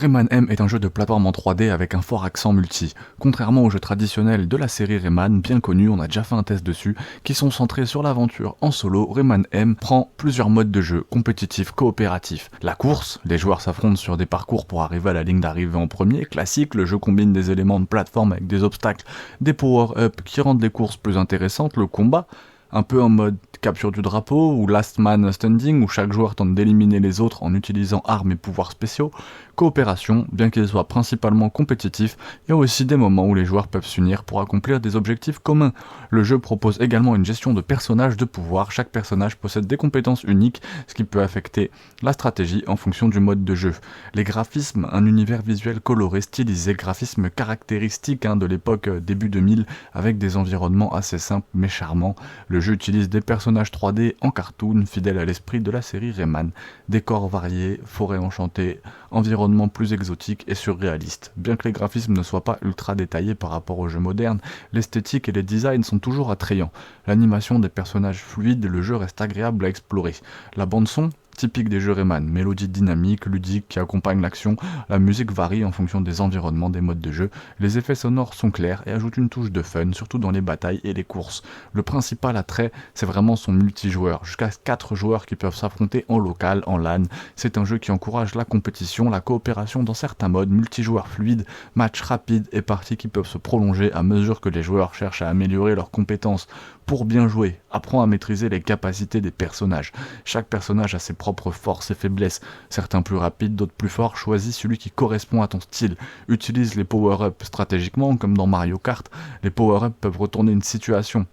Rayman M est un jeu de plateforme en 3D avec un fort accent multi. Contrairement aux jeux traditionnels de la série Rayman, bien connus, on a déjà fait un test dessus, qui sont centrés sur l'aventure en solo, Rayman M prend plusieurs modes de jeu, compétitif, coopératif. La course, les joueurs s'affrontent sur des parcours pour arriver à la ligne d'arrivée en premier. Classique, le jeu combine des éléments de plateforme avec des obstacles, des power-up qui rendent les courses plus intéressantes. Le combat, un peu en mode capture du drapeau ou last man standing où chaque joueur tente d'éliminer les autres en utilisant armes et pouvoirs spéciaux. Coopération, bien qu'il soit principalement compétitif, il y a aussi des moments où les joueurs peuvent s'unir pour accomplir des objectifs communs. Le jeu propose également une gestion de personnages de pouvoir, chaque personnage possède des compétences uniques, ce qui peut affecter la stratégie en fonction du mode de jeu. Les graphismes, un univers visuel coloré, stylisé, graphisme caractéristique de l'époque début 2000, avec des environnements assez simples mais charmants. Le jeu utilise des personnages 3D en cartoon, fidèles à l'esprit de la série Rayman. Décors variés, forêts enchantées, environnements plus exotiques et surréalistes. Bien que les graphismes ne soient pas ultra détaillés par rapport aux jeux modernes, l'esthétique et les designs sont toujours attrayants. L'animation des personnages fluide, le jeu reste agréable à explorer. La bande son, typique des jeux Rayman, mélodie dynamique, ludique qui accompagne l'action, la musique varie en fonction des environnements, des modes de jeu, les effets sonores sont clairs et ajoutent une touche de fun, surtout dans les batailles et les courses. Le principal attrait, c'est vraiment son multijoueur, jusqu'à 4 joueurs qui peuvent s'affronter en local, en LAN. C'est un jeu qui encourage la compétition, la coopération dans certains modes, multijoueur fluide, matchs rapides et parties qui peuvent se prolonger à mesure que les joueurs cherchent à améliorer leurs compétences. Pour bien jouer, apprends à maîtriser les capacités des personnages. Chaque personnage a ses propres forces et faiblesses, certains plus rapides, d'autres plus forts. Choisis celui qui correspond à ton style. Utilise les power-ups stratégiquement, comme dans Mario Kart. Les power-ups peuvent retourner une situation.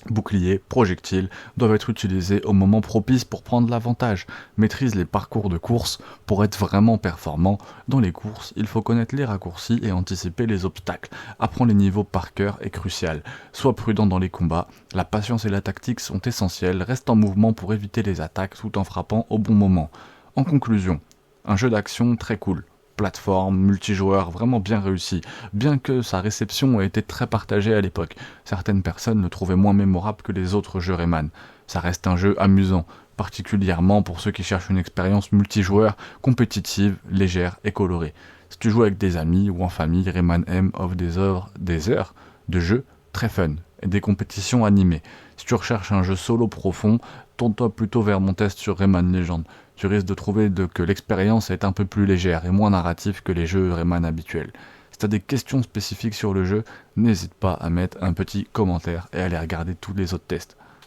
Boucliers, projectiles doivent être utilisés au moment propice pour prendre l'avantage. Maîtrise les parcours de course pour être vraiment performant. Dans les courses, il faut connaître les raccourcis et anticiper les obstacles. Apprends les niveaux par cœur est crucial. Sois prudent dans les combats. La patience et la tactique sont essentielles. Reste en mouvement pour éviter les attaques tout en frappant au bon moment. En conclusion, un jeu d'action très cool. Plateforme, multijoueur, vraiment bien réussi, bien que sa réception ait été très partagée à l'époque. Certaines personnes le trouvaient moins mémorable que les autres jeux Rayman. Ça reste un jeu amusant, particulièrement pour ceux qui cherchent une expérience multijoueur, compétitive, légère et colorée. Si tu joues avec des amis ou en famille, Rayman M offre des heures de jeu très fun et des compétitions animées. Si tu recherches un jeu solo profond, tourne-toi plutôt vers mon test sur Rayman Legends. Tu risques de trouver que l'expérience est un peu plus légère et moins narrative que les jeux Rayman habituels. Si tu as des questions spécifiques sur le jeu, n'hésite pas à mettre un petit commentaire et à aller regarder tous les autres tests.